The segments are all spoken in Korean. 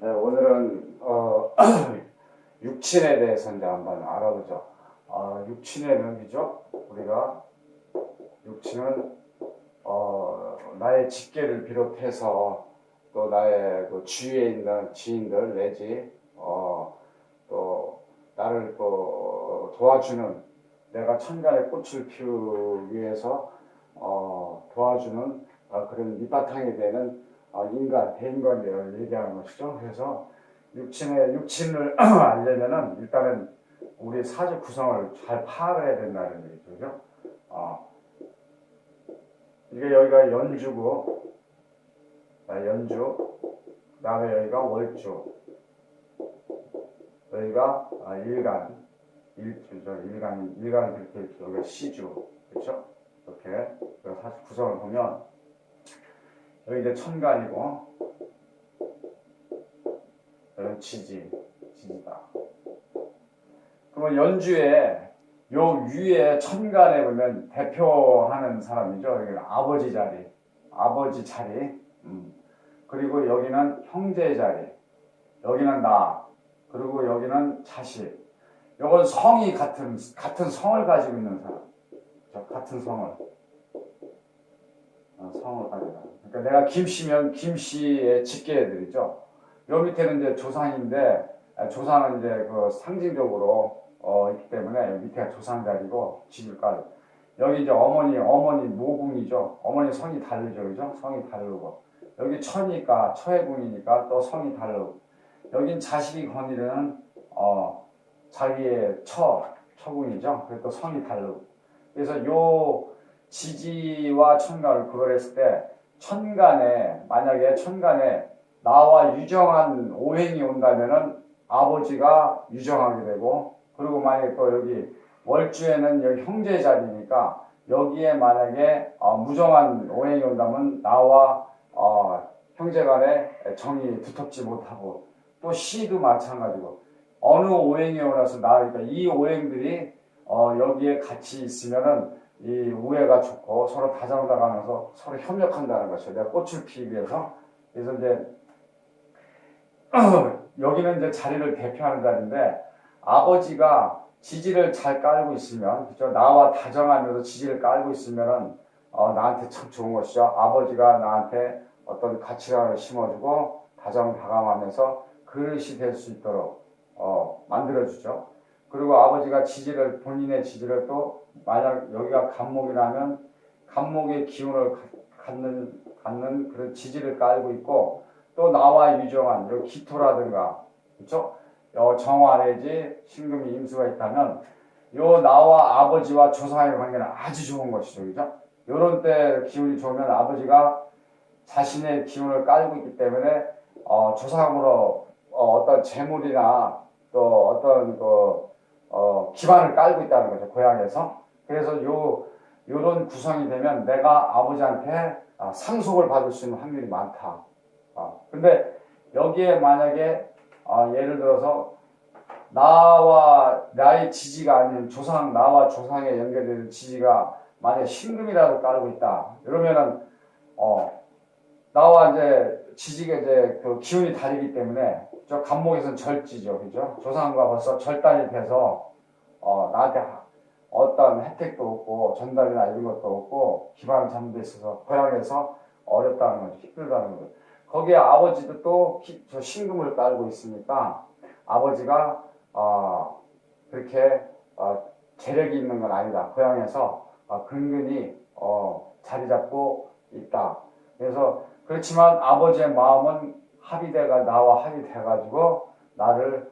네, 오늘은 육친에 대해서 이제 한번 알아보죠. 육친에는 그죠? 우리가 육친은 나의 직계를 비롯해서 또 나의 그 주위에 있는 지인들 내지 또 나를 또 도와주는 내가 천간의 꽃을 피우기 위해서 도와주는 그런 밑바탕이 되는 인간, 대인관계를 얘기하는 것이죠. 그래서 육친을 알려면은 일단은 우리 사주 구성을 잘 파악을 해야 된다는 얘기죠. 그죠? 이게 여기가 연주고, 연주, 그 다음에 여기가 월주, 여기가 일간, 일주죠. 일간은 이렇게 있죠. 여기가 시주, 그렇죠? 이렇게 사주 구성을 보면 여기 이제 천간이고, 여기 지지다. 그러면 연주에 요 위에 천간에 보면 대표하는 사람이죠. 여기는 아버지 자리. 그리고 여기는 형제 자리, 여기는 나, 그리고 여기는 자식. 요건 성이 같은 성을 가지고 있는 사람. 같은 성을 가지고. 그러니까 내가 김씨면 김씨의 직계들이죠. 요 밑에는 이제 조상인데, 조상은 이제 그 상징적으로 있기 때문에 여기 밑에가 조상 자리고 지질까지. 여기 이제 어머니 모궁이죠. 어머니 성이 다르죠, 그죠? 성이 다르고 여기 처니까 처해궁이니까 또 성이 다르고 여긴 자식이 거느리는 자기의 처궁이죠. 그래서 또 성이 다르고 그래서 요 지지와 천간을 구별했을 때 만약에 천간에 나와 유정한 오행이 온다면은 아버지가 유정하게 되고, 그리고 만약에 또 여기 월주에는 여기 형제 자리니까 여기에 만약에 무정한 오행이 온다면 나와 형제 간에 정이 두텁지 못하고, 또 시도 마찬가지고 어느 오행이 오나서 그러니까 이 오행들이 여기에 같이 있으면은 이 우애가 좋고 서로 다정다감하면서 서로 협력한다는 것이죠. 내가 꽃을 피우기 위해서. 그래서 이제 여기는 이제 자리를 대표하는 자리인데, 아버지가 지지를 잘 깔고 있으면, 그죠? 나와 다정하면서 지지를 깔고 있으면은 나한테 참 좋은 것이죠. 아버지가 나한테 어떤 가치관을 심어주고 다정다감하면서 그릇이 될 수 있도록 만들어주죠. 그리고 아버지가 본인의 지지를 또 만약 여기가 간목이라면 간목의 기운을 갖는 그런 지지를 깔고 있고, 또 나와 유정한 요 기토라든가, 그렇죠? 정화 내지 신금이 임수가 있다면 요 나와 아버지와 조상의 관계는 아주 좋은 것이죠, 그죠? 요런 때 기운이 좋으면 아버지가 자신의 기운을 깔고 있기 때문에 조상으로 어떤 재물이나 또 어떤 기반을 깔고 있다는 거죠, 고향에서. 그래서 요런 구성이 되면 내가 아버지한테 상속을 받을 수 있는 확률이 많다. 근데 여기에 만약에 예를 들어서 나와 나의 지지가 아닌 나와 조상에 연결되는 지지가 만약에 신금이라도 깔고 있다. 이러면은 나와 이제 지지가 이제 그 기운이 다르기 때문에 저 간목에서는 절지죠, 그죠? 조상과 벌써 절단이 돼서 나한테 어떤 혜택도 없고 전달이나 이런 것도 없고 기반을 잡는 데 있어서 고향에서 어렵다는 거죠, 힘들다는 거죠. 거기에 아버지도 또 저 신금을 깔고 있으니까 아버지가 그렇게 재력이 있는 건 아니다. 고향에서 근근히 자리 잡고 있다. 그래서 그렇지만 아버지의 마음은 나와 합의돼가지고 나를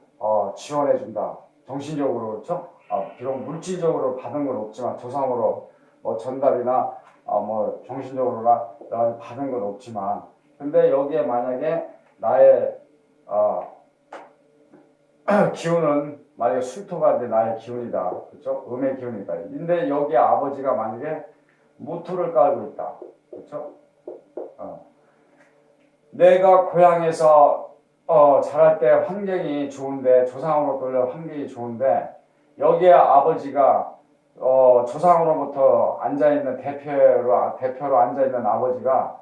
지원해 준다. 정신적으로, 그렇죠? 비록 물질적으로 받은 건 없지만 조상으로 전달이나 정신적으로나 받은 건 없지만, 근데 여기에 만약에 나의 기운은 만약에 술토가 이제 나의 기운이다, 그렇죠? 음의 기운이다. 근데 여기에 아버지가 만약에 무토를 깔고 있다, 그렇죠? 내가 고향에서 자랄 때 환경이 좋은데, 조상으로 돌려 환경이 좋은데, 여기에 아버지가 조상으로부터 앉아있는 대표로 앉아있는 아버지가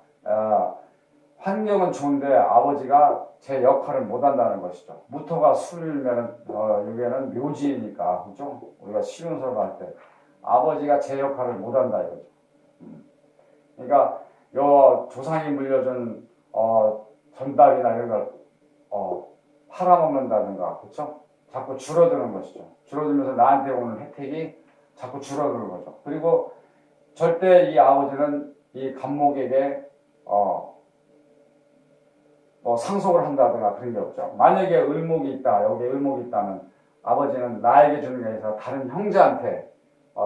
환경은 좋은데 아버지가 제 역할을 못 한다는 것이죠. 무토가 술이면 여기에는 묘지니까 그죠? 우리가 쉬운 소리 할 때 아버지가 제 역할을 못 한다 이거죠. 그러니까 요 조상이 물려준 전답이나 이런 걸 팔아먹는다든가 그렇죠? 자꾸 줄어드는 것이죠. 줄어들면서 나한테 오는 혜택이 자꾸 줄어드는 거죠. 그리고 절대 이 아버지는 이 간목에게 상속을 한다든가 그런 게 없죠. 만약에 을목이 있다, 여기 을목이 있다면 아버지는 나에게 주는 게 아니라 다른 형제한테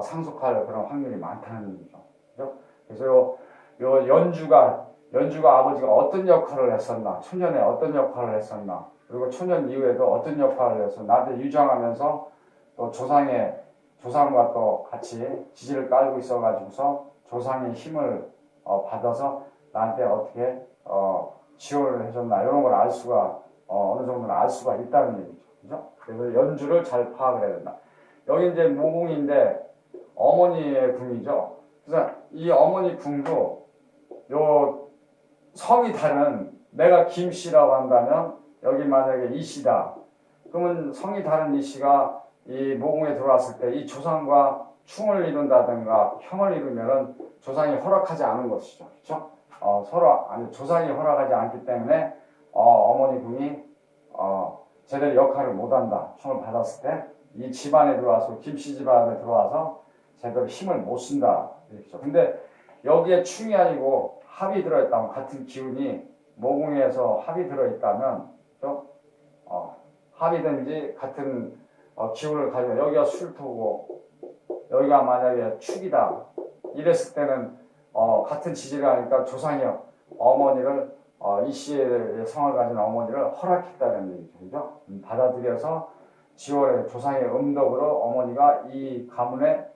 상속할 그런 확률이 많다는 얘기죠. 그죠? 그래서 요 연주가 아버지가 어떤 역할을 했었나, 초년에 어떤 역할을 했었나, 그리고 초년 이후에도 어떤 역할을 해서 나한테 유정하면서 또 조상과 또 같이 지지를 깔고 있어가지고서 조상의 힘을 받아서 나한테 어떻게 지원을 해줬나 이런 걸 알 수가 어느 정도는 알 수가 있다는 얘기죠. 그죠? 그래서 연주를 잘 파악을 해야 된다. 여기 이제 모궁인데 어머니의 궁이죠. 그래서 이 어머니 궁도 요 성이 다른 내가 김씨라고 한다면 여기 만약에 이씨다. 그러면 성이 다른 이씨가 이 모궁에 들어왔을 때 이 조상과 충을 이룬다든가 형을 이루면은 조상이 허락하지 않은 것이죠. 그렇죠? 조상이 허락하지 않기 때문에 어머니 궁이 제대로 역할을 못한다. 충을 받았을 때 이 집안에 들어와서 김씨 집안에 들어와서 제대로 힘을 못 쓴다. 이렇죠. 근데 여기에 충이 아니고 합이 들어있다면 같은 기운이 모궁에서 합이 들어있다면 합이든지 같은 기운을 가지고 여기가 술토고 여기가 만약에 축이다 이랬을 때는 같은 지지를 하니까 조상이 어머니를 이씨의 성을 가진 어머니를 허락했다는 얘기죠. 그죠? 받아들여서 지원해 조상의 음덕으로 어머니가 이 가문에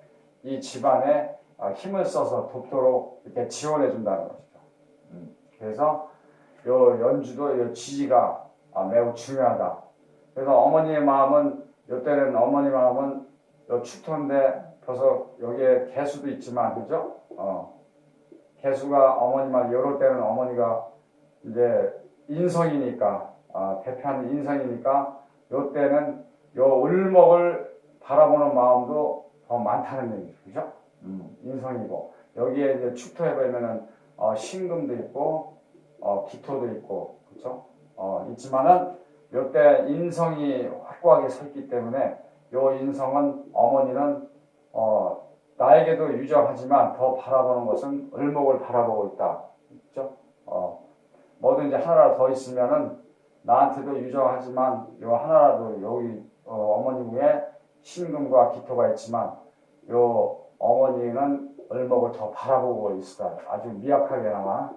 이 집안에 힘을 써서 돕도록 이렇게 지원해 준다는 것이죠. 그래서 요 연주도 요 지지가 매우 중요하다. 그래서 어머니의 마음은 요때는 어머니 마음은 요 축토인데 벌써 여기에 개수도 있지만 그죠? 개수가 어머니 말 요럴 때는 어머니가 이제 인성이니까 대표하는 인성이니까 요때는 요 을목을 바라보는 마음도 더 많다는 얘기죠. 그죠? 인성이고 여기에 이제 축토해 보면은 신금도 있고 기토도 있고 그렇죠? 있지만은 요때 인성이 확고하게 서 있기 때문에 요 인성은 어머니는 나에게도 유정하지만 더 바라보는 것은 을목을 바라보고 있다. 그렇죠? 뭐든지 하나라도 더 있으면은 나한테도 유정하지만 요 하나라도 여기 어머니 궁에 신금과 기토가 있지만 요 어머니는 을목을 더 바라보고 있다. 아주 미약하게나마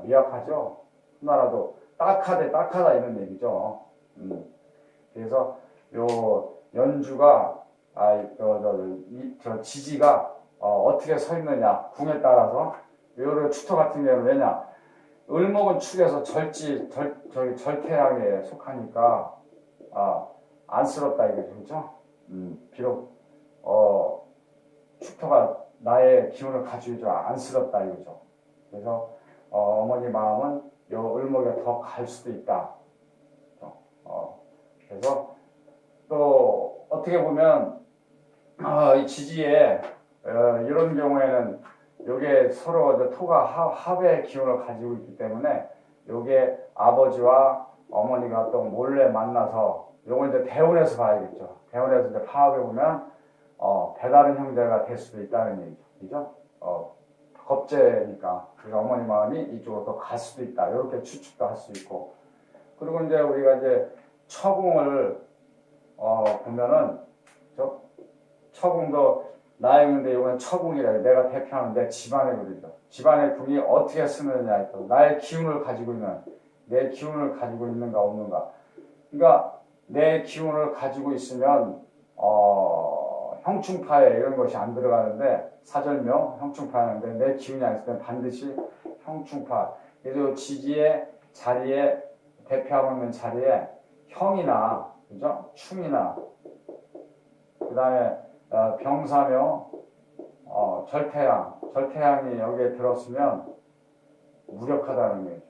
미약하죠. 하나라도 딱하다 이런 얘기죠. 그래서 요 연주가 지지가 어떻게 서 있느냐 궁에 따라서 요런 축토 같은 경우는 왜냐 을목은 축에서 절태양에 속하니까 안쓰럽다 이거죠. 그렇죠? 비록 축토가 나의 기운을 가지고 안쓰럽다 이거죠. 그래서 어머니 마음은 요 을목에 더 갈 수도 있다. 그래서 또 어떻게 보면 이 지지에 이런 경우에는 요게 서로 토가 합의 기운을 가지고 있기 때문에 요게 아버지와 어머니가 또 몰래 만나서 요거 이제 대운에서 봐야겠죠. 대운에서 이제 파악해 보면 배다른 형제가 될 수도 있다는 얘기죠. 그죠? 겁재니까. 그래서 어머니 마음이 이쪽으로 또 갈 수도 있다. 이렇게 추측도 할 수 있고. 그리고 이제 우리가 이제 처궁을 보면은 처궁도 나영인데 이건 처궁이라 내가 대표하는 내 집안의 글이죠. 집안의 궁이 어떻게 쓰느냐에 따라 나의 기운을 가지고 있는 내 기운을 가지고 있는가 없는가. 그러니까 내 기운을 가지고 있으면 형충파에 이런 것이 안 들어가는데 사절명 형충파하는데 내 기운이 안 있을 때는 반드시 형충파. 그래서 지지의 자리에 대표하고 있는 자리에 형이나 그죠? 충이나 그 다음에 병사며 절태양이 여기에 들었으면 무력하다는 얘기죠.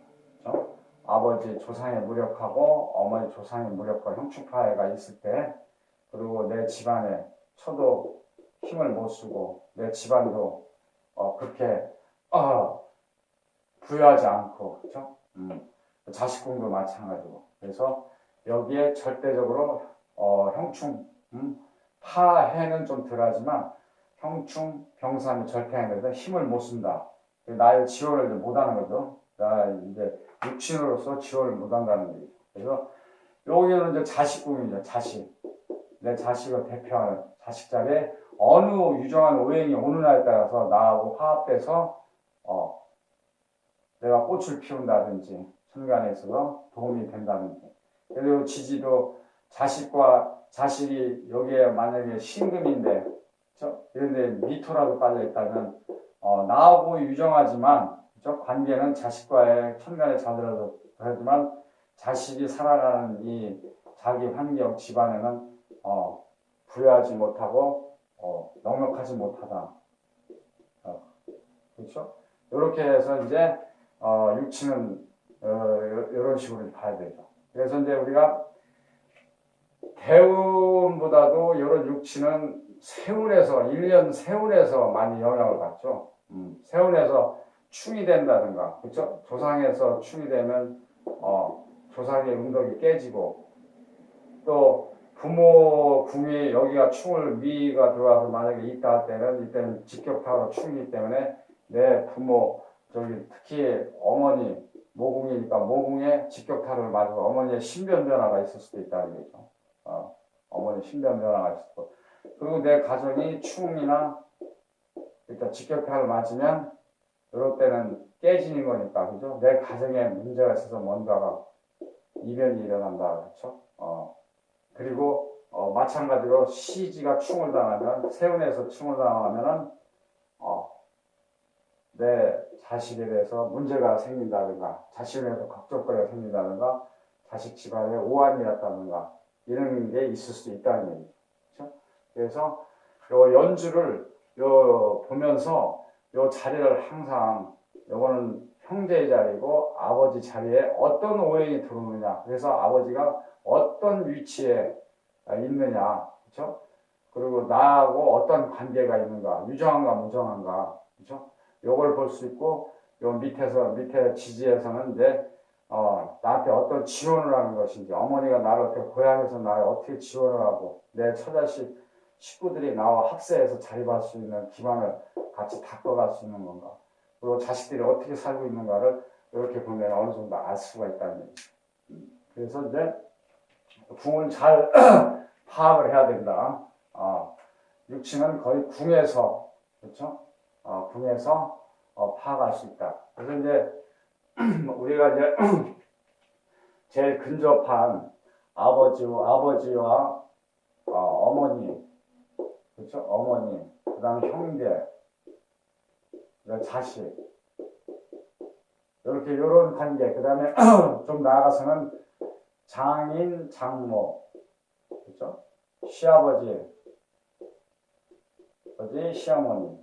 그렇죠? 아버지 조상의 무력하고 어머니 조상의 무력과 형충파해가 있을 때, 그리고 내 집안에 저도 힘을 못 쓰고 내 집안도 그렇게 부유하지 않고, 그렇죠? 자식궁도 마찬가지고. 그래서 여기에 절대적으로 형충, 파해는 좀 덜하지만 형충, 병삼이 절대해서 힘을 못 쓴다. 나의 지원을 못하는 거죠. 나 이제 육신으로서 지원을 못한다는 얘기죠. 그래서 여기는 이제 자식궁이죠. 자식. 내 자식을 대표하는 자식 자리에 어느 유정한 오행이 오느냐에 따라서 나하고 화합돼서 내가 꽃을 피운다든지 천간에 있어서 도움이 된다든지. 그리고 지지도 자식과 자식이 여기에 만약에 신금인데, 그렇죠? 이런데 미토라도 빠져 있다면 나하고 유정하지만, 그렇죠? 관계는 자식과의 천간에 자더라도 그렇지만 자식이 살아가는 이 자기 환경 집안에는 부여하지 못하고 넉넉하지 못하다. 그렇죠? 이렇게 해서 이제 육치는 이런 식으로 봐야 되죠. 그래서 이제 우리가 대운보다도 이런 육치는 세운에서 1년 세운에서 많이 영향을 받죠. 세운에서 충이 된다든가, 그렇죠? 조상에서 충이 되면 조상의 운덕이 깨지고, 또 부모 궁이 여기가 충을 미가 들어와서 만약에 있다 할 때는 이때는 직격타로 충이기 때문에 내 부모 특히 어머니 모궁이니까 모궁에 직격타를 맞아서 어머니의 신변 변화가 있을 수도 있다는 거죠. 어머니 신변 변화가 있을 수도. 그리고 내 가정이 충이나 일단 직격타를 맞으면 이럴 때는 깨지는 거니까, 그죠? 내 가정에 문제가 있어서 뭔가가 이변이 일어난다, 그렇죠? 그리고 마찬가지로 시지가 충을 당하면, 세운에서 충을 당하면은 내 자식에 대해서 문제가 생긴다든가, 자식에 대해서 걱정거리가 생긴다든가, 자식 집안에 오한이 났다든가 이런 게 있을 수 있다는 얘기죠. 그렇죠? 그래서 요 연주를 보면서 요 자리를 항상, 요거는 형제의 자리고 아버지 자리에 어떤 오행이 들어오느냐, 그래서 아버지가 어떤 위치에 있느냐, 그렇죠? 그리고 나하고 어떤 관계가 있는가, 유정한가 무정한가, 그렇죠? 요걸 볼 수 있고, 요 밑에 지지에서는 이제 나한테 어떤 지원을 하는 것인지, 어머니가 나를 어떻게 고향에서 나를 어떻게 지원을 하고, 내 처자식 식구들이 나와 합세해서 자립할 수 있는 기반을 같이 닦아갈 수 있는 건가, 그리고 자식들이 어떻게 살고 있는가를 이렇게 보면 어느 정도 알 수가 있다는 얘기죠. 그래서 이제 궁을 잘 파악을 해야 된다. 육친은 거의 궁에서, 그렇죠? 궁에서 파악할 수 있다. 그래서 이제 우리가 이제 제일 근접한 아버지와 어머니, 그렇죠? 어머니, 그다음 형제, 자식, 이렇게 이런 관계. 그다음에 좀 나아가서는 장인, 장모, 그렇죠? 시아버지, 시어머니,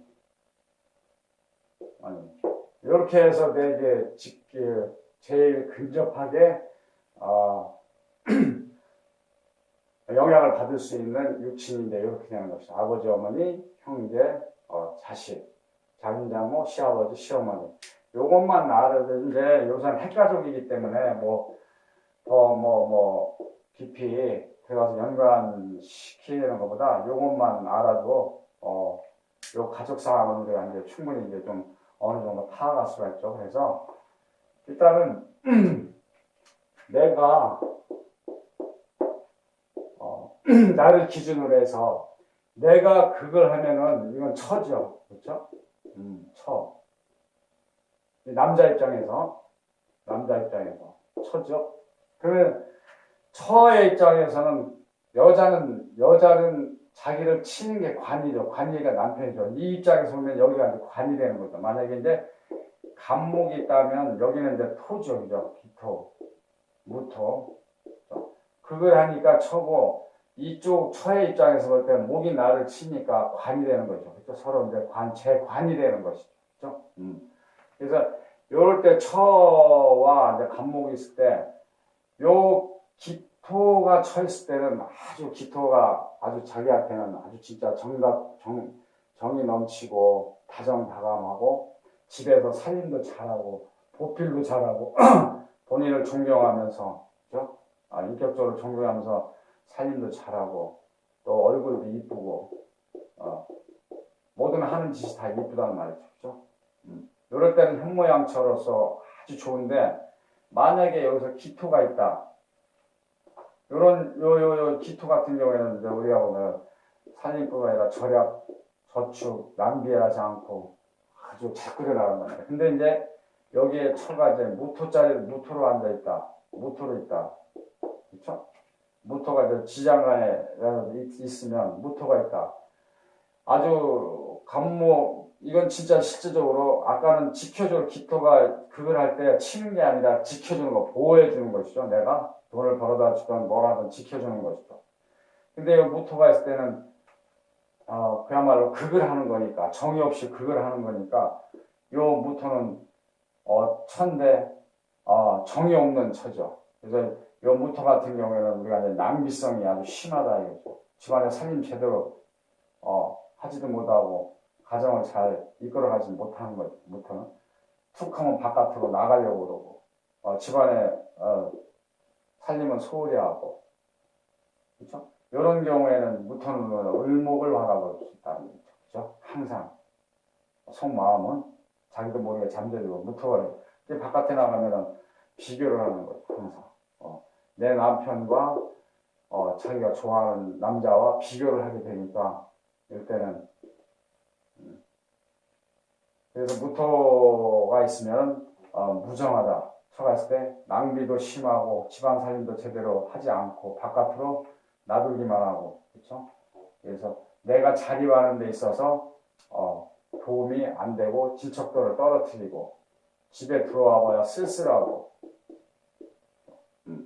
이렇게 해서 내게 제일 근접하게 영향을 받을 수 있는 육친인데 이렇게 되는 것이죠. 아버지, 어머니, 형제, 자식, 장인, 장모, 시아버지, 시어머니. 요것만 알아도 되는데 요새는 핵가족이기 때문에 더 깊이 들어가서 연관시키는 것보다 요것만 알아도 요 가족 상황을 우리가 이제 충분히 이제 좀 어느 정도 파악할 수가 있죠. 그래서 일단은 내가 나를 기준으로 해서 내가 그걸 하면은 이건 처죠. 그렇죠? 처. 남자 입장에서 처죠. 그러면 처의 입장에서는 여자는 자기를 치는 게 관이죠. 관이가 남편이죠. 이 입장에서 보면 여기가 이제 관이 되는 거죠. 만약에 이제 간목이 있다면 여기는 이제 토죠. 그죠? 기토, 무토. 그걸 하니까 처고, 이쪽 처의 입장에서 볼 때 목이 나를 치니까 관이 되는 거죠. 그죠? 서로 이제 제관이 되는 것이죠. 그죠? 그래서 요럴 때 처와 이제 간목이 있을 때, 요 기토가 처 있을 때는 아주 기토가 아주 자기한테는 아주 진짜 정이 넘치고 다정다감하고 집에서 살림도 잘하고 보필도 잘하고 본인을 존경하면서 그죠? 인격적으로 존경하면서 살림도 잘하고 또 얼굴도 이쁘고 모든 하는 짓이 다 이쁘다는 말이죠. 그죠? 이럴 때는 현모양처로서 아주 좋은데 만약에 여기서 기토가 있다. 요 기토 같은 경우에는 이제 우리가 보면 살림뿐만 아니라 절약, 저축, 낭비하지 않고 아주 잘 끓여나가는 겁니다. 근데 이제 여기에 처가 이제 무토로 앉아있다. 무토로 있다. 그렇죠? 무토가 이제 지장간에 있으면 무토가 있다. 아주 이건 진짜 실질적으로 아까는 지켜주는 기토가 그걸 할 때 치는 게 아니라 지켜주는 거, 보호해주는 것이죠. 내가 돈을 벌어다 주든 뭐라든 지켜주는 것이죠. 근데 이 무토가 있을 때는 그야말로 극을 하는 거니까 정이 없이 극을 하는 거니까 요 무토는 천대 정이 없는 처죠. 그래서 요 무토 같은 경우에는 우리가 이제 낭비성이 아주 심하다 이거죠. 집안에 살림 제대로 하지도 못하고 가정을 잘 이끌어가지 못하는 거죠. 무토는 툭 하면 바깥으로 나가려고 그러고 집안에 살림은 소홀히 하고 그렇죠? 이런 경우에는 무토는 을목을 바라볼 수 있다는 거죠. 그렇죠? 항상 속마음은 자기도 모르게 잠들고 무토가 이제 바깥에 나가면은 비교를 하는 거예요. 항상 내 남편과 자기가 좋아하는 남자와 비교를 하게 되니까 이럴 때는 그래서 무토가 있으면 무정하다. 처가 있을 때 낭비도 심하고 집안 살림도 제대로 하지 않고 바깥으로 놔두기만 하고 그렇죠? 그래서 내가 자립하는 데 있어서 도움이 안 되고 질척도를 떨어뜨리고 집에 들어와 봐야 쓸쓸하고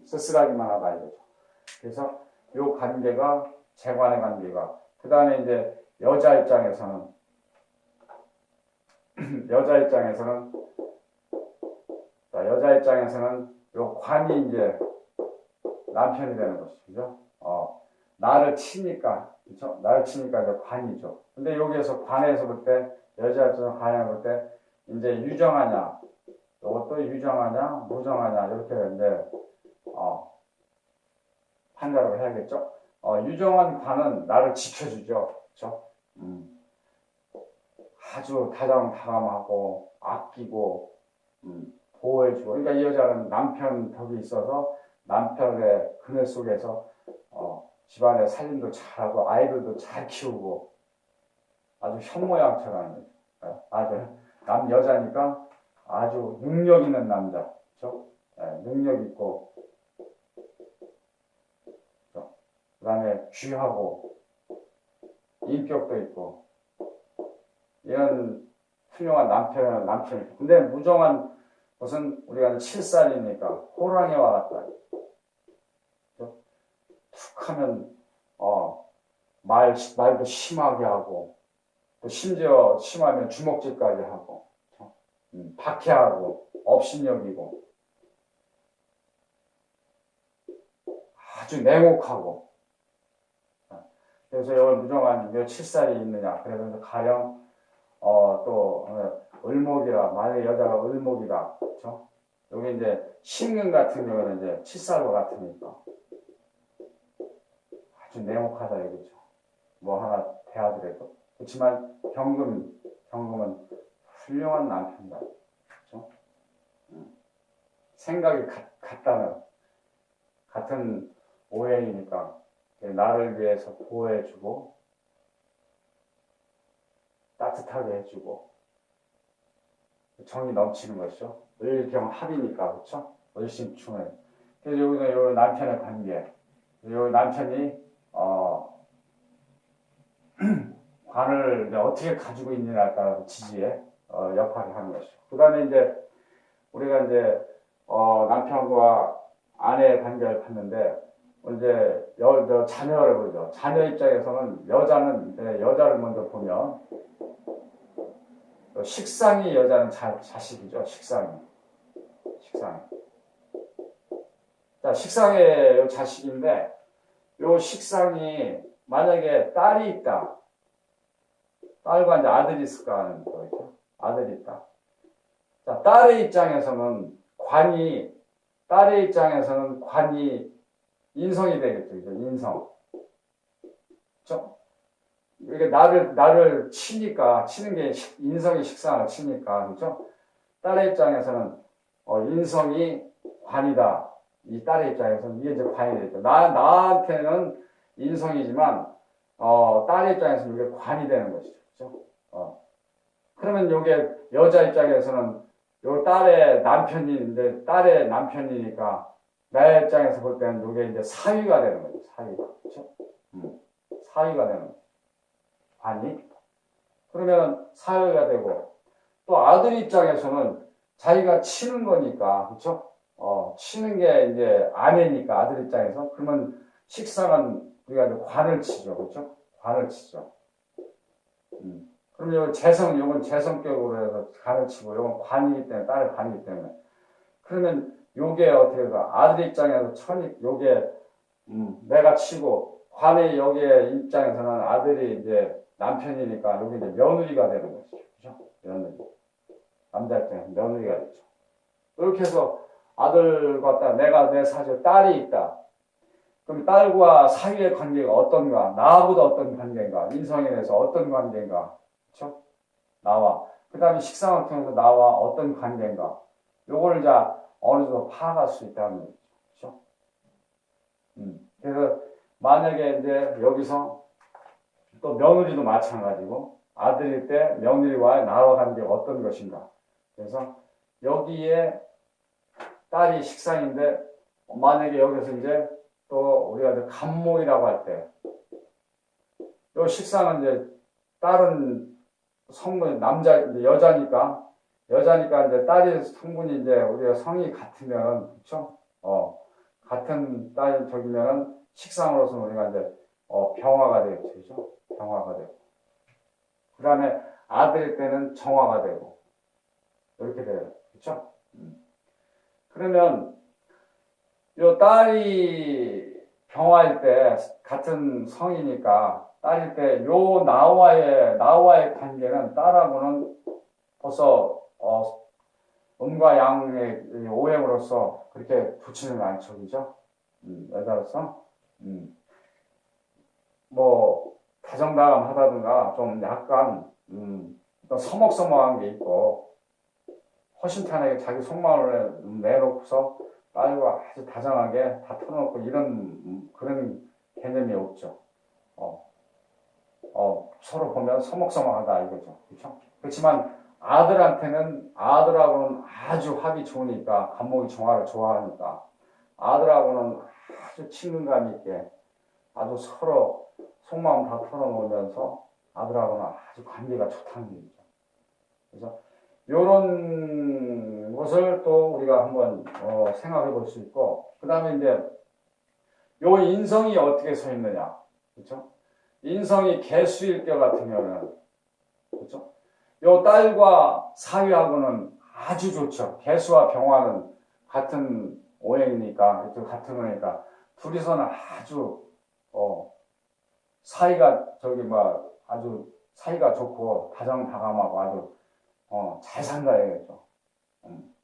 쓸쓸하기만 하다 이거죠. 그래서 요 관계가 재관의 관계가 그 다음에 이제 여자 입장에서는 요 관이 이제 남편이 되는 것이죠. 나를 치니까, 그렇죠? 나를 치니까 이제 관이죠. 근데 여기에서 관에서 볼 때, 여자 입장에서 관에 볼 때, 이제 유정하냐, 이것도 유정하냐, 무정하냐, 이렇게 이제, 판단을 해야겠죠? 유정한 관은 나를 지켜주죠. 그렇죠? 아주 다정다감하고, 아끼고, 보호해주고. 그러니까 이 여자는 남편 덕이 있어서 남편의 그늘 속에서 집안의 살림도 잘하고 아이들도 잘 키우고 아주 현모양처럼 아주 여자니까 아주 능력 있는 남자, 그렇죠? 능력 있고, 그렇죠? 그다음에 귀하고 인격도 있고 이런 훌륭한 남편이. 근데 무정한 것은 우리가 7살이니까 호랑이와 같다. 툭 하면 말도 심하게 하고 또 심지어 심하면 주먹질까지 하고 박해하고 업신여기고 아주 냉혹하고. 그래서 이걸 무정한 몇 7살이 있느냐. 그래서 가령 또 을목이라, 만약에 여자가 을목이다, 그렇죠? 여기 이제 신금 같은 경우는 이제 7살과 같으니까 아주 냉혹하다 이거죠. 뭐 하나 대하더라도. 그렇지만 경금은 훌륭한 남편이다, 그렇죠? 생각이 같은 오행이니까 나를 위해서 보호해주고 따뜻하게 해주고 정이 넘치는 것이죠. 을경합이니까 그렇죠. 을신충을. 그래서 여기는 요 남편의 관계. 요 남편이 관을 어떻게 가지고 있느냐에 따라서 지지의 역할을 하는 것이죠. 그 다음에 이제 우리가 이제 남편과 아내의 관계를 봤는데 이제 자녀를 보죠. 자녀 입장에서는 여자를 먼저 보면 식상이 여자는 자식이죠. 식상이. 식상이. 자, 식상의 자식인데, 요 식상이 만약에 딸이 있다. 딸과 이제 아들이 있을까 하는 거죠. 아들이 있다. 자, 딸의 입장에서는 관이 인성이 되겠죠. 그죠? 인성. 그죠? 이게 나를 치는 게 인성이 식상을 치니까, 그죠? 딸의 입장에서는, 인성이 관이다. 이 딸의 입장에서는 이게 이제 관이 되죠. 나한테는 인성이지만, 딸의 입장에서는 이게 관이 되는 것이죠. 그죠? 그러면 이게 여자 입장에서는 요 딸의 남편이니까, 내 입장에서 볼 때는 이게 이제 사위가 되는 거죠. 사위가. 그죠? 사위가 되는 거죠. 관이. 그러면 사위가 되고, 또 아들 입장에서는 자기가 치는 거니까, 그쵸? 치는 게 이제 아내니까, 아들 입장에서. 그러면 식상은 우리가 이제 관을 치죠. 그쵸? 관을 치죠. 그럼 요건 재성격으로 해서 관을 치고, 요건 관이기 때문에, 딸의 관이기 때문에. 그러면 요게 어떻게 해서 아들 입장에서 요게, 내가 치고, 관의 여기에 입장에서는 아들이 이제 남편이니까, 요게 이제 며느리가 되는 것이죠. 그죠? 며느리. 남자 입장에서 며느리가 되죠. 이렇게 해서 아들과 내 사실 딸이 있다. 그럼 딸과 사위의 관계가 어떤가? 나하고도 어떤 관계인가? 인성에 대해서 어떤 관계인가? 그렇죠? 나와. 그 다음에 식상을 통해서 나와 어떤 관계인가? 요걸 이제 어느 정도 파악할 수 있다는 거죠. 그렇죠? 그래서 만약에 이제 여기서 또 며느리도 마찬가지고 아들일 때 며느리와 나와 관계가 어떤 것인가? 그래서 여기에 딸이 식상인데 만약에 여기서 이제 또 우리가 간목이라고 할 때 요 식상은 이제 딸은 성분 여자니까 이제 딸이 성분이 이제 우리가 성이 같으면 그렇죠? 같은 딸 저기면은 식상으로서 우리가 이제 병화가 되겠죠. 그렇죠? 병화가 되고. 그다음에 아들일 때는 정화가 되고. 이렇게 돼요. 그렇죠? 그러면 요 딸이 병화일 때 같은 성이니까 딸일 때 요 나와의 관계는 딸하고는 벌써 음과 양의 오행으로서 그렇게 좋지는 않죠. 그죠? 여자로서 뭐 다정다감하다든가 좀 약간 서먹서먹한 게 있고 허심탄회하게 자기 속마음을 내놓고서 딸과 아주 다정하게 다 털어놓고 이런 그런 개념이 없죠. 서로 보면 서먹서먹하다 이거죠. 그렇죠? 그렇지만 아들하고는 아주 합이 좋으니까 간목이 정화를 좋아하니까 아들하고는 아주 친근감 있게 아주 서로 속마음 다 털어놓으면서 아들하고는 아주 관계가 좋다는 얘기죠. 그래서 이런 것을 또 우리가 한번 생각해 볼 수 있고, 그 다음에 이제 요 인성이 어떻게 서 있느냐, 그렇죠? 인성이 개수일 것 같으면은, 그렇죠? 요 딸과 사위하고는 아주 좋죠. 개수와 병화는 같은 오행이니까, 같은 거니까 둘이서는 아주 아주 사이가 좋고 다정다감하고 아주 잘 산다 이거죠.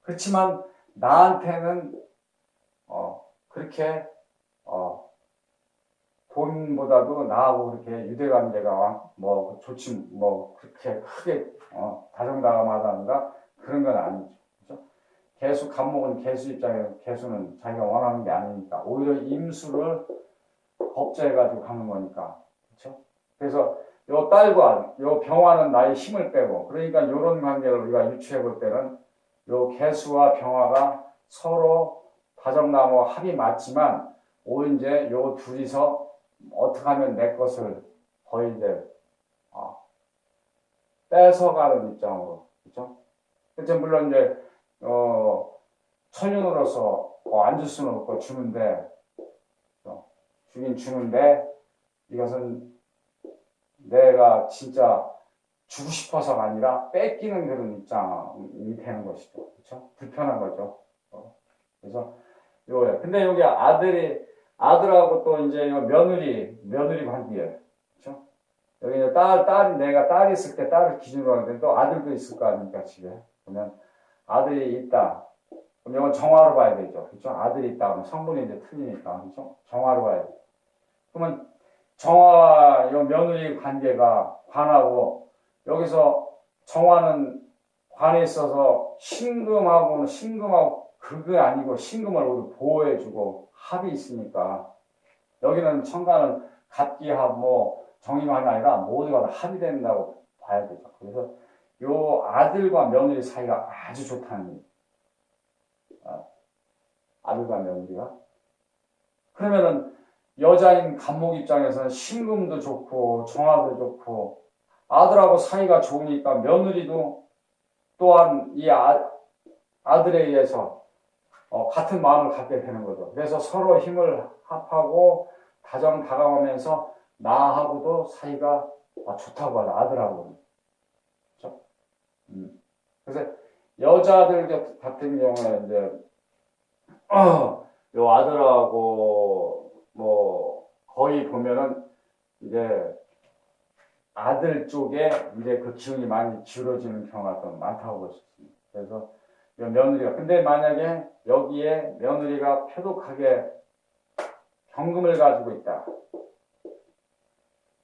그렇지만 나한테는 그렇게 본보다도 나하고 그렇게 유대관계가 뭐 좋지 뭐 그렇게 크게 다정다감하다는가 그런 건 아니죠. 그렇죠? 개수 간목은 개수 입장에서 개수는 자기가 원하는 게 아니니까 오히려 임수를 겁제해가지고 가는 거니까. 그렇죠? 그래서 요 딸과 요 병화는 나의 힘을 빼고 그러니까 이런 관계를 우리가 유추해 볼 때는 요 개수와 병화가 서로 다정나무 합이 맞지만 오히려 이제 요 둘이서 어떻게 하면 내 것을 거의 이제 뺏어가는 입장으로. 그렇죠? 그렇죠? 물론 이제 천연으로서 안 줄 수는 없고 주는데 주긴 주는데 이것은 내가 진짜 주고 싶어서가 아니라 뺏기는 그런 입장이 되는 것이죠. 그렇죠? 불편한 거죠. 그래서 요거예요. 근데 여기 아들하고 또 이제 며느리 관계예요. 그렇죠? 여기 이제 내가 딸이 있을 때 딸을 기준으로 하는데 또 아들도 있을 거 아닙니까, 집에. 그러면 아들이 있다. 그럼 이건 정화로 봐야 되죠. 그렇죠? 아들이 있다. 그럼 성분이 이제 틀리니까. 그렇죠? 정화로 봐야 돼. 그러면 정화와 요 며느리 관계가 관하고 여기서 정화는 관에 있어서 신금하고 그게 아니고 신금을 우리 보호해주고 합이 있으니까 여기는 천간은 갑기합 정임합이 아니라 모두가 다 합이 된다고 봐야 되죠. 그래서 요 아들과 며느리 사이가 아주 좋다는 아들과 며느리가 그러면은 여자인 간목 입장에서는 신금도 좋고 정화도 좋고 아들하고 사이가 좋으니까 며느리도 또한 이 아들에 의해서 같은 마음을 갖게 되는 거죠. 그래서 서로 힘을 합하고 다정다감하면서 나하고도 사이가 좋다고 하죠. 아들하고는. 그렇죠? 그래서 여자들 같은 경우에 이제 요 아들하고 거의 보면은 이제 아들 쪽에 이제 그 기운이 많이 기울어지는 경우가 좀 많다고 볼 수 있습니다. 그래서 며느리가 근데 만약에 여기에 며느리가 표독하게 경금을 가지고 있다.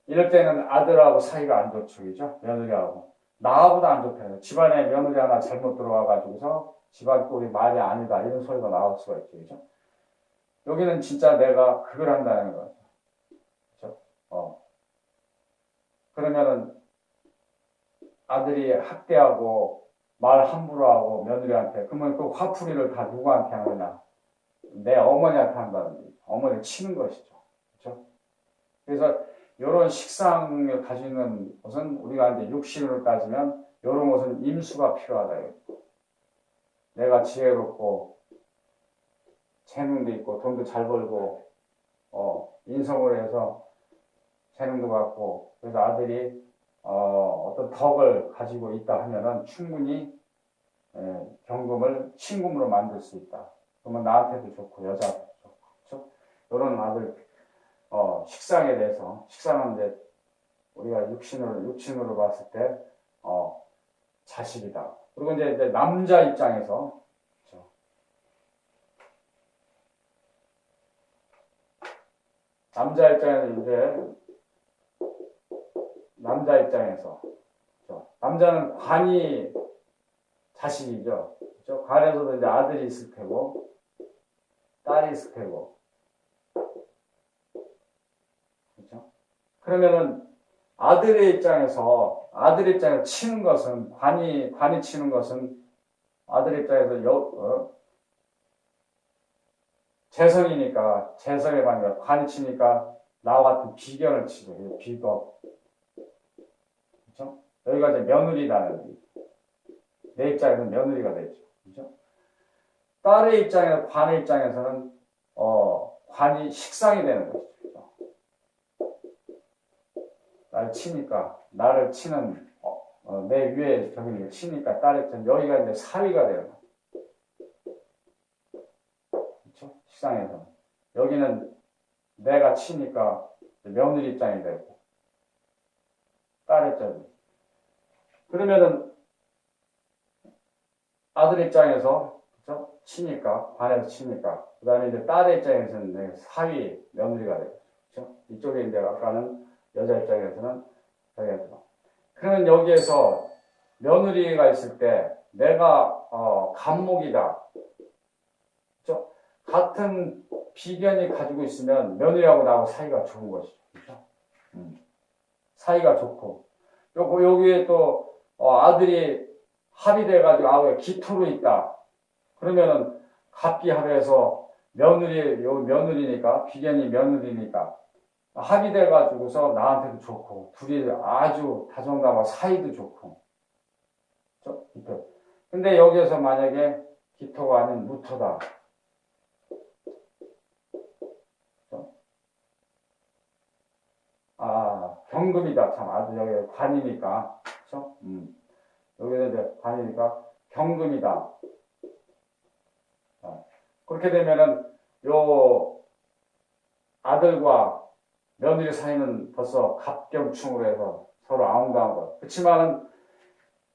이럴 때는 아들하고 사이가 안 좋죠, 그죠? 며느리하고 나하고도 안 좋대요. 집안에 며느리 하나 잘못 들어와가지고서 집안 꼴이 말이 아니다 이런 소리가 나올 수가 있죠, 그죠? 여기는 진짜 내가 그걸 한다는 거죠, 그죠? 그러면은 아들이 학대하고 말 함부로 하고 며느리한테 그러면 그 화풀이를 다 누구한테 하느냐? 내 어머니한테 한다든지 어머니를 치는 것이죠. 그렇죠? 그래서 이런 식상을 가지고 있는 것은 우리가 이제 육신으로 따지면 이런 것은 임수가 필요하다. 내가 지혜롭고 재능도 있고 돈도 잘 벌고 인성을 해서 재능도 갖고 그래서 아들이 어떤 덕을 가지고 있다 하면은 충분히 경금을 신금으로 만들 수 있다. 그러면 나한테도 좋고 여자한테도 좋고 그렇죠? 이런 아들 식상에 대해서 식상은 이제 우리가 육신으로 봤을 때 자식이다. 그리고 이제 남자 입장에서 그렇죠? 남자 입장에서 그렇죠? 남자는 관이 자식이죠. 그렇죠? 관에서도 이제 아들이 있을 테고 딸이 있을 테고 그렇죠? 그러면은 아들의 입장에서 치는 것은 관이 치는 것은 아들 입장에서 재성이니까 재성의 관이가 관이 치니까 나와 같은 비견을 치죠. 비법. 그렇죠? 여기가 이제 며느리라는 내 입장에서는 며느리가 되죠. 그렇죠? 딸의 입장에서 관의 입장에서는 관이 식상이 되는 것이죠. 날 치니까 나를 치는 내 위에 저기 치니까 딸의 입장 여기가 이제 사위가 되는 거죠. 그렇죠? 식상에서는 여기는 내가 치니까 며느리 입장이 되고 딸의 입장이 그러면은 아들 입장에서 그렇죠? 치니까 관에서 치니까 그 다음에 이제 딸의 입장에서는 사위 며느리가 되고 그렇죠? 이쪽에 이제 아까는 여자 입장에서는 저기가 되고 그러면 여기에서 며느리가 있을 때 내가 간목이다 그렇죠? 같은 비견이 가지고 있으면 며느리하고 나하고 사이가 좋은 것이죠. 그렇죠? 사이가 좋고 여기에 또 아들이 합의돼가지고 기토로 있다. 그러면은 갑기합에서 며느리니까 비견이 며느리니까 합의돼가지고서 나한테도 좋고 둘이 아주 다정다감 사이도 좋고 그렇죠? 기토. 근데 여기에서 만약에 기토가 아닌 무토다. 그렇죠? 경금이다. 참 아주 여기 관이니까 그렇죠? 여기서 이제 관이니까 경금이다. 그렇게 되면은 요 아들과 며느리 사이는 벌써 갑경충으로 해서 서로 아웅다운 것. 그렇지만은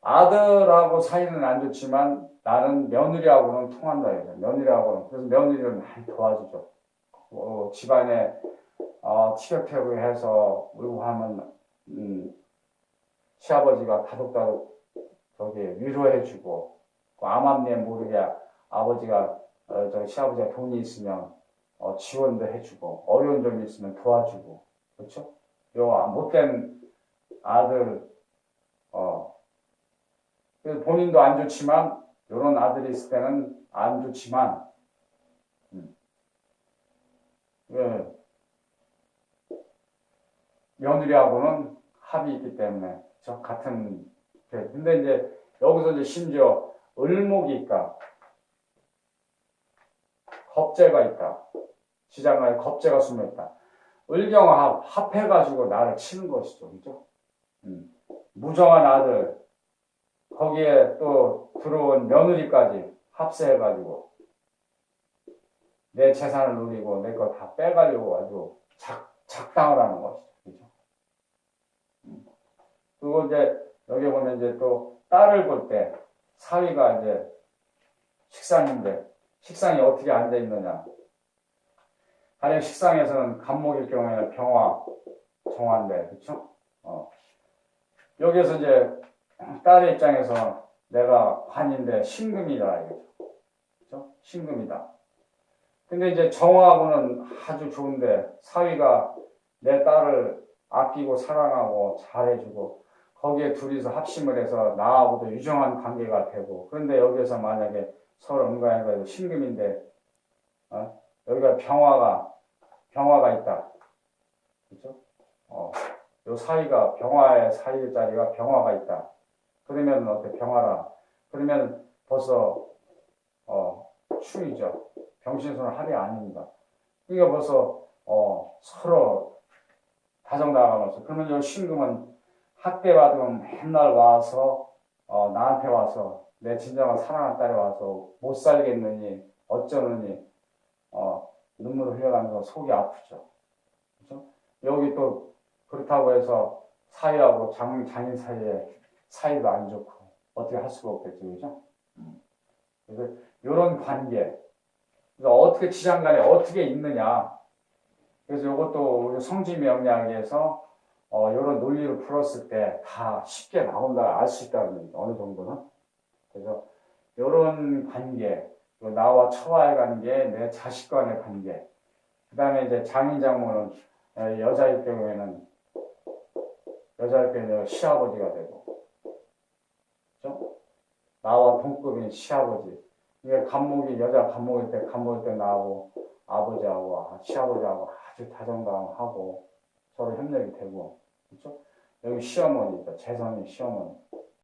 아들하고 사이는 안 좋지만 나는 며느리하고는 통한다. 며느리하고는. 그래서 며느리를 많이 도와주죠. 집안에 티격태격 해서 울고 하면 시아버지가 다독다독 저기 위로해주고 암암리에 모르게 아버지가 시아버지가 돈이 있으면 지원도 해주고 어려운 점이 있으면 도와주고 그렇죠? 요 못된 아들 그래서 본인도 안 좋지만 요런 아들이 있을 때는 안 좋지만 예, 며느리하고는 합이 있기 때문에 그렇죠? 같은 근데 이제 여기서 이제 심지어 을목이 있다. 겁재가 있다. 시장가에 겁재가 숨어있다. 을경합, 합해가지고 나를 치는 것이죠. 그죠? 무정한 아들, 거기에 또 들어온 며느리까지 합세해가지고 내 재산을 누리고 내 거 다 빼가려고 아주 작당을 하는 것이죠. 그죠? 그리고 이제 여기 보면 이제 또 딸을 볼 때 사위가 이제 식상인데 식상이 어떻게 앉아 있느냐. 가령 식상에서는 간목일 경우에는 병화, 정화인데, 그쵸? 여기에서 이제 딸의 입장에서 내가 관인데 신금이다, 이거죠. 그쵸? 신금이다. 근데 이제 정화하고는 아주 좋은데 사위가 내 딸을 아끼고 사랑하고 잘해주고 거기에 둘이서 합심을 해서 나하고도 유정한 관계가 되고 그런데 여기에서 만약에 서로 응가해가지고 신금인데 여기가 병화가 있다. 그죠? 요 사이가 병화의 사이 자리가 병화가 있다. 그러면 어때? 병화라. 그러면 벌써 충이죠. 병신손은 합이 아닙니다. 그러니까 벌써 서로 다정다감하면서 그러면 요 신금은 학대 받으면 맨날 와서 나한테 와서 내 진정한 사랑하는 딸이 와서 못 살겠느니 어쩌느니 눈물을 흘려가면서 속이 아프죠. 그렇죠? 여기 또 그렇다고 해서 사위하고 장인 사이에 사이도 안 좋고 어떻게 할 수가 없겠죠. 그죠? 그래서 이런 관계 그래서 어떻게 지장간에 어떻게 있느냐 그래서 이것도 우리 성지명리학에서 이런 논리를 풀었을 때 다 쉽게 나온다 알 수 있다는 겁니다. 어느 정도는. 그래서 이런 관계 나와 처와의 관계, 내 자식 간의 관계 그 다음에 이제 장인 장모는 여자일 경우에는 시아버지가 되고 그렇죠? 나와 동급인 시아버지 이게 여자 간목일 때 나하고 아버지하고 시아버지하고 아주 다정다감하고 서로 협력이 되고 그렇죠? 여기 시어머니죠. 재선이 시어머니